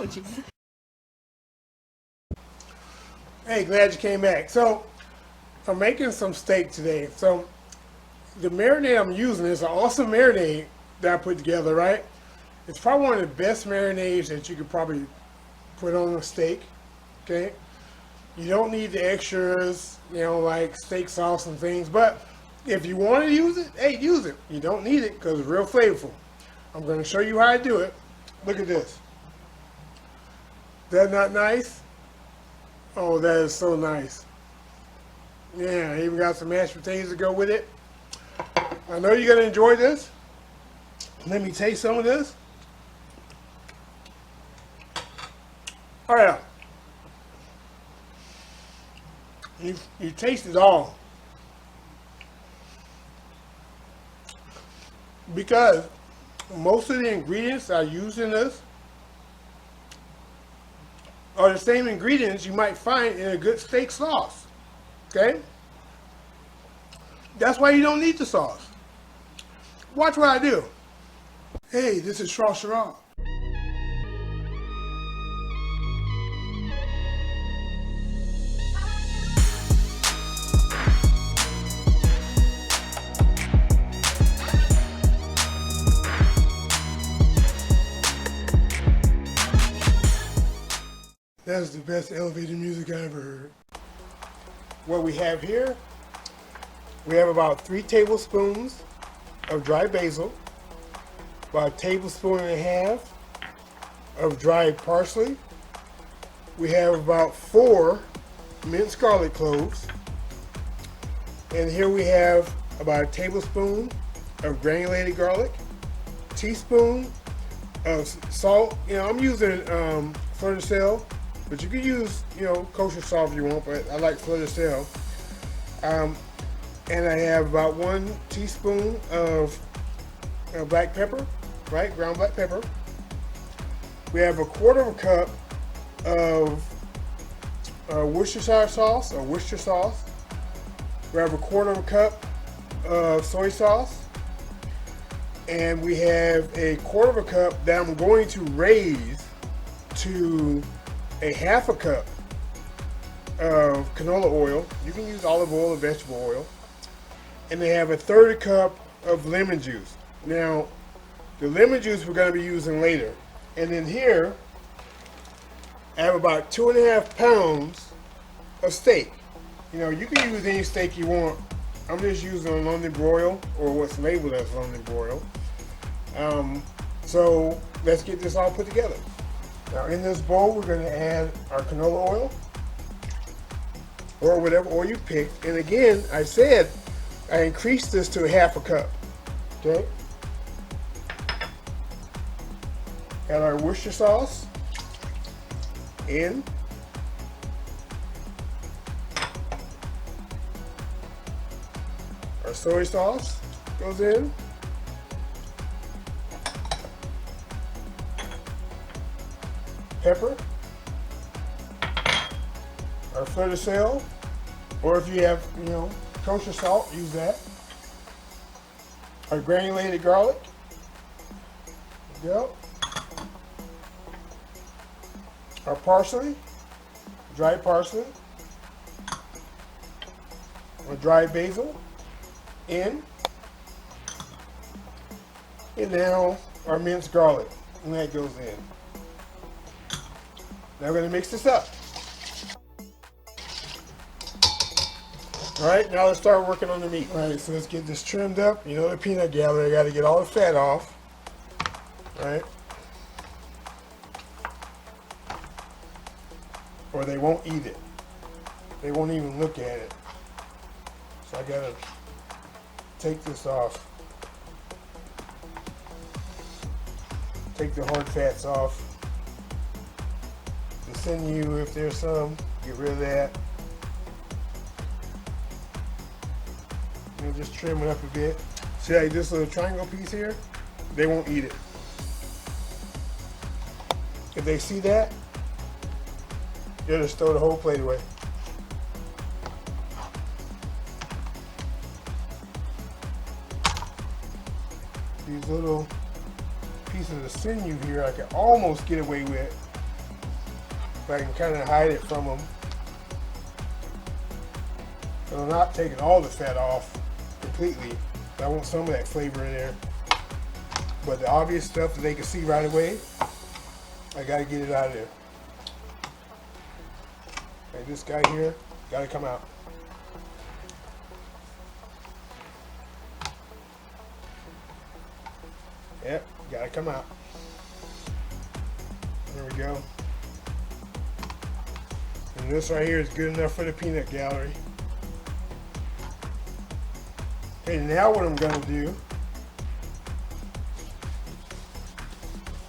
with you. Hey, glad you came back. So, I'm making some steak today. So, the marinade I'm using is an awesome marinade that I put together, right? It's probably one of the best marinades that you could probably put on a steak, okay? You don't need the extras, you know, like steak sauce and things, but if you want to use it, hey, use it. You don't need it because it's real flavorful. I'm going to show you how I do it. Look at this. That not nice? Oh, that is so nice. Yeah, I even got some mashed potatoes to go with it. I know you're going to enjoy this. Let me taste some of this. Oh yeah. You taste it all. Because most of the ingredients I use in this are the same ingredients you might find in a good steak sauce. Okay? That's why you don't need the sauce. Watch what I do. Hey, this is Shrashira. That's the best elevator music I ever heard. What we have here, we have about 3 tablespoons of dry basil, about a tablespoon and a half of dried parsley. We have about 4 minced garlic cloves. And here we have about a tablespoon of granulated garlic, teaspoon of salt. You know, I'm using Fleur de sel, but you can use, you know, kosher salt if you want, but I like Fleur de sel. And I have about 1 teaspoon of black pepper, right? Ground black pepper. We have a 1/4 cup of Worcestershire sauce or Worcester sauce. We have a 1/4 cup of soy sauce. And we have a 1/4 cup that I'm going to raise to a 1/2 cup of canola oil. You can use olive oil or vegetable oil. And they have a 1/3 cup of lemon juice. Now, the lemon juice we're going to be using later. And then here, I have about 2.5 pounds of steak. You know, you can use any steak you want. I'm just using a London broil, or what's labeled as London broil. So let's get this all put together. Now in this bowl, we're going to add our canola oil, or whatever oil you pick. And again, I said I increased this to a 1/2 cup. Okay. Add our Worcester sauce in. Our soy sauce goes in. Pepper. Our Fleur de sel, or if you have, you know, kosher salt, use that. Our granulated garlic. There we go. Our parsley, dried parsley. Our dried basil in. And now our minced garlic, and that goes in. Now we're going to mix this up. Alright, now let's start working on the meat. Alright, so let's get this trimmed up. You know the peanut gallery, I got to get all the fat off. Alright. Or they won't eat it. They won't even look at it. So I got to take this off. Take the hard fats off. The sinew, if there's some, get rid of that. And just trim it up a bit. See like this little triangle piece here? They won't eat it. If they see that, they'll just throw the whole plate away. These little pieces of sinew here I can almost get away with If I can kind of hide it from them. So I'm not taking all the fat off completely. I want some of that flavor in there. But the obvious stuff that they can see right away, I gotta get it out of there. Okay, this guy here, gotta come out. Yep, gotta come out. There we go. And this right here is good enough for the peanut gallery. Okay, now what I'm gonna do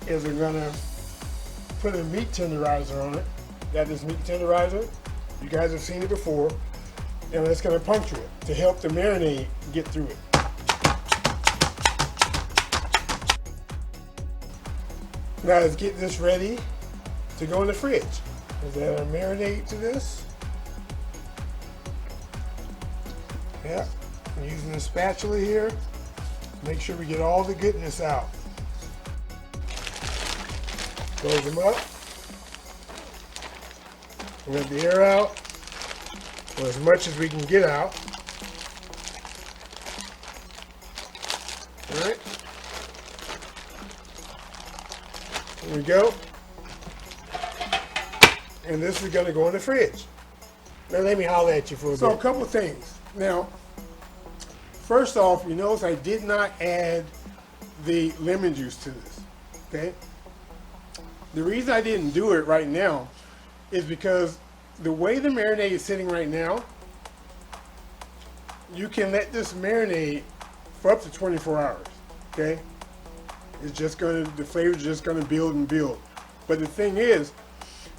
is I'm gonna put a meat tenderizer on it. Got this meat tenderizer. You guys have seen it before. And it's gonna puncture it to help the marinade get through it. Now let's get this ready to go in the fridge. Let's add our marinade to this. Yeah, I'm using the spatula here. Make sure we get all the goodness out. Close them up. Let the air out, or as much as we can get out. All right. There we go. And this is going to go in the fridge. Now let me holler at you for a bit. So a couple of things. Now, first off, you notice I did not add the lemon juice to this. Okay. The reason I didn't do it right now is because the way the marinade is sitting right now, you can let this marinate for up to 24 hours. Okay. It's just going to, the flavor's just going to build and build. But the thing is,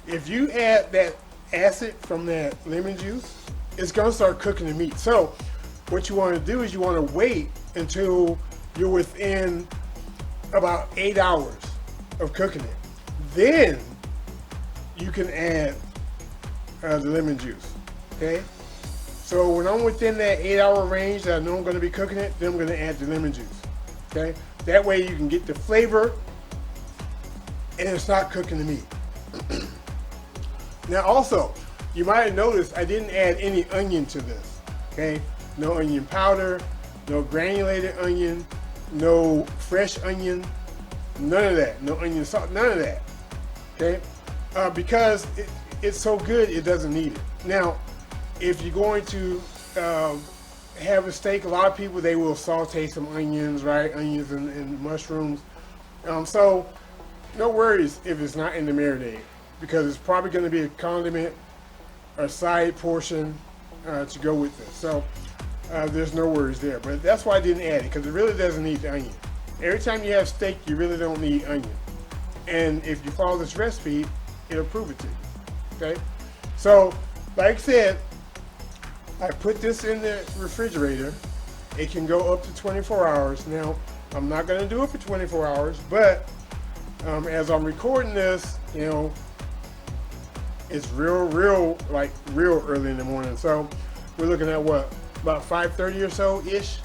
if you add that acid from that lemon juice, it's going to start cooking the meat. So what you want to do is you want to wait until you're within about 8 hours of cooking it. Then you can add the lemon juice. Okay? So when I'm within that 8-hour range that I know I'm going to be cooking it, then I'm going to add the lemon juice. Okay? That way you can get the flavor and it's not cooking the meat. Now also, you might have noticed I didn't add any onion to this. Okay? No onion powder, no granulated onion, no fresh onion, none of that. No onion salt, none of that. Okay? Because it's so good it doesn't need it. Now, if you're going to have a steak, a lot of people, they will saute some onions, right? Onions and mushrooms. So no worries if it's not in the marinade, because it's probably going to be a condiment or side portion to go with this. So there's no worries there. But that's why I didn't add it, because it really doesn't need the onion. Every time you have steak, you really don't need onion. And if you follow this recipe, it'll prove it to you. Okay? So, like I said, I put this in the refrigerator. It can go up to 24 hours. Now, I'm not going to do it for 24 hours, but as I'm recording this, you know, it's real early in the morning. So we're looking at what, about 5:30 or so ish.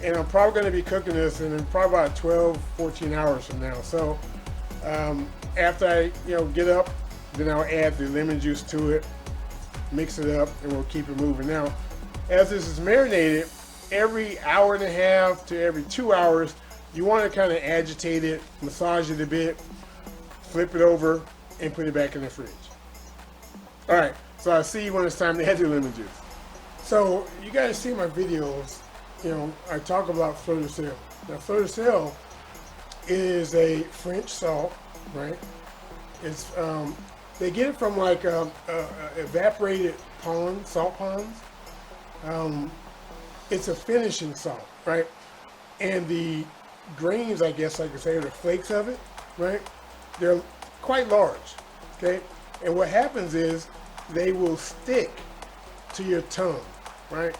And I'm probably going to be cooking this in probably about 12, 14 hours from now. So after I, get up, then I'll add the lemon juice to it, mix it up, and we'll keep it moving. Now, as this is marinated, every hour and a half to every 2 hours, you want to kind of agitate it, massage it a bit, flip it over, and put it back in the fridge. All right, so I'll see you when it's time to add the lemon juice. So you guys see my videos, I talk about Fleur de sel. Now, Fleur de sel is a French salt, right? It's they get it from like evaporated salt ponds. It's a finishing salt, right? And the grains, I guess I could say, or the flakes of it, right? They're quite large, okay? And what happens is they will stick to your tongue, right?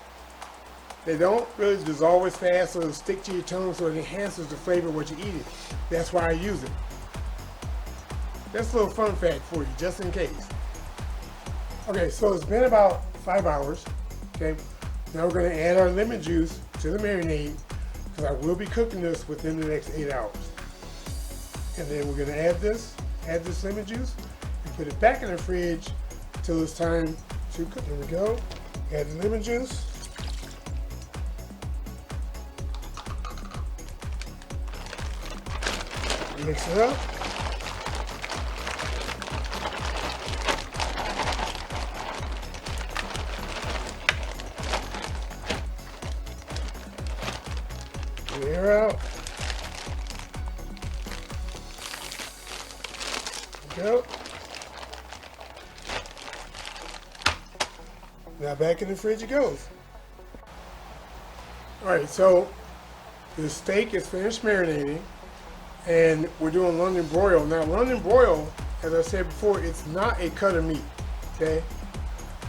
They don't really dissolve as fast, so it'll stick to your tongue, so it enhances the flavor of what you're eating. That's why I use it. That's a little fun fact for you, just in case. Okay, so it's been about 5 hours, okay? Now we're gonna add our lemon juice to the marinade, because I will be cooking this within the next 8 hours. And then we're gonna add this lemon juice, We put it back in the fridge till it's time to cook. There we go. Add the lemon juice. Mix it up. Air out. Go. Now back in the fridge it goes. Alright, so the steak is finished marinating and we're doing London broil. Now London broil, as I said before, it's not a cut of meat. Okay?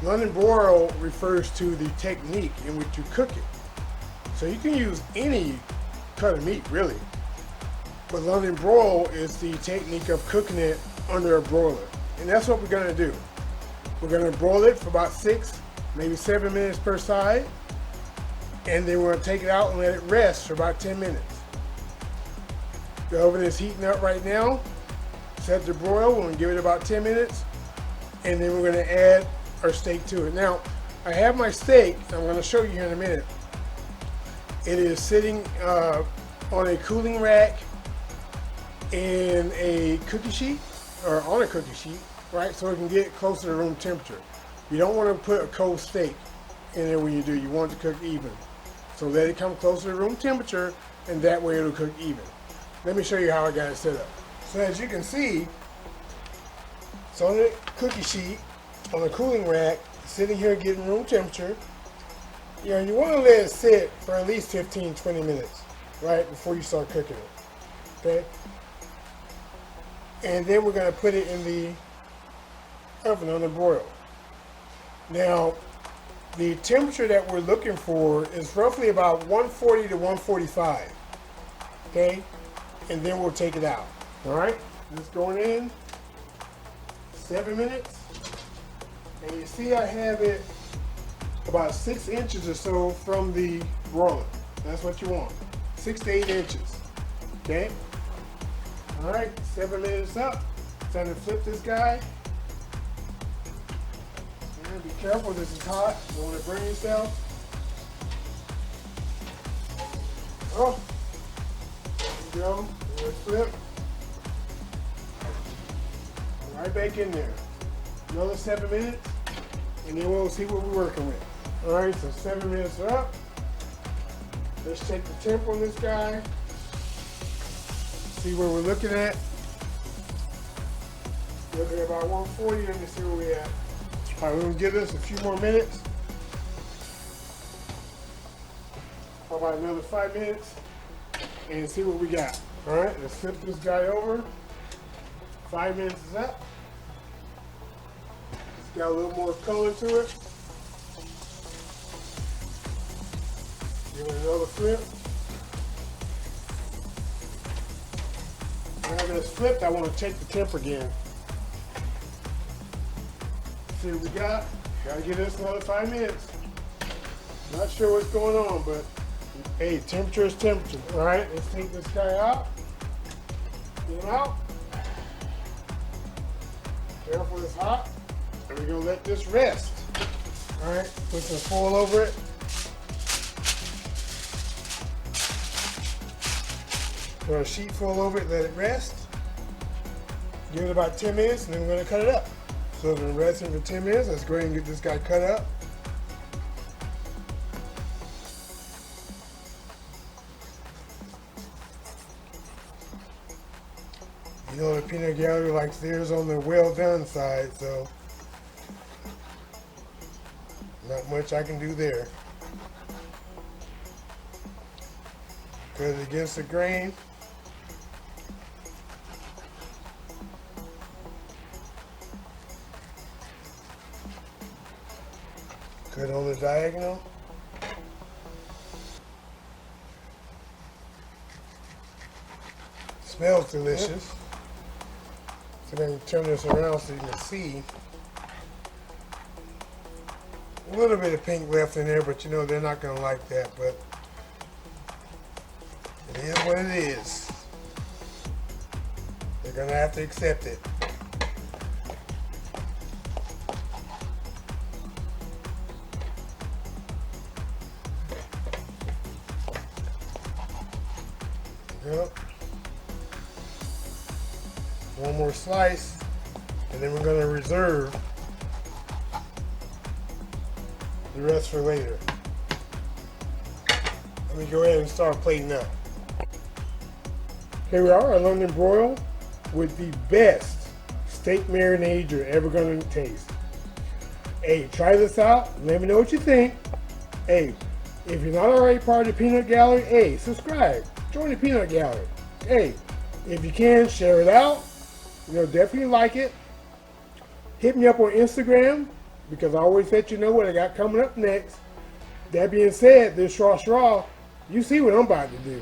London broil refers to the technique in which you cook it. So you can use any cut of meat really. But London broil is the technique of cooking it under a broiler. And that's what we're gonna do. We're gonna broil it for about 6, maybe 7 minutes per side. And then we're gonna take it out and let it rest for about 10 minutes. The oven is heating up right now. Set the broil, we're gonna give it about 10 minutes. And then we're gonna add our steak to it. Now, I have my steak, I'm gonna show you here in a minute. It is sitting on a cooling rack in a cookie sheet, or on a cookie sheet, right? So it can get closer to room temperature. You don't want to put a cold steak in there when you do. You want it to cook even. So let it come closer to room temperature, and that way it'll cook even. Let me show you how I got it set up. So as you can see, it's on the cookie sheet, on a cooling rack, sitting here getting room temperature. You know, you want to let it sit for at least 15-20 minutes, right, before you start cooking it, okay? And then we're going to put it in the oven on the broil. Now, the temperature that we're looking for is roughly about 140 to 145, okay? And then we'll take it out, all right? It's going in 7 minutes, and you see I have it about 6 inches or so from the broiler. That's what you want, 6 to 8 inches, okay? All right, 7 minutes up. Time to flip this guy. And be careful, this is hot. You don't want to burn yourself. Oh, there you go. Let's flip. Right back in there. Another 7 minutes, and then we'll see what we're working with. All right, so 7 minutes are up. Let's check the temp on this guy. See where we're looking at. Looking at about 140. Let me see where we're at. All right, we're gonna give this a few more minutes. How about another 5 minutes? And see what we got. All right, let's flip this guy over. 5 minutes is up. It's got a little more color to it. Give it another flip. After it's flipped, I want to check the temp again. See what we got. Gotta give this another 5 minutes. Not sure what's going on, but hey, temperature is temperature. All right, let's take this guy out. Get him out. Careful, it's hot. And we're gonna let this rest. All right, put some foil over it. Put a sheet foil over it, let it rest. Give it about 10 minutes, and then we're gonna cut it up. So it's been resting for 10 minutes. Let's go ahead and get this guy cut up. You know the peanut gallery likes theirs on the well done side, so not much I can do there. Cut it against the grain. Cut on the diagonal. Smells delicious. So then you turn this around so you can see. A little bit of pink left in there, but you know they're not going to like that, but it is what it is. They're going to have to accept it. One more slice, and then we're going to reserve the rest for later. Let me go ahead and start plating up. Here we are, our London broil with the best steak marinade you're ever going to taste. Hey, try this out. Let me know what you think. Hey, if you're not already part of the Peanut Gallery, hey, subscribe. Join the Peanut Gallery. Hey, if you can, share it out. You'll definitely like it. Hit me up on Instagram because I always let you know what I got coming up next. That being said, this Shrashira, you see what I'm about to do.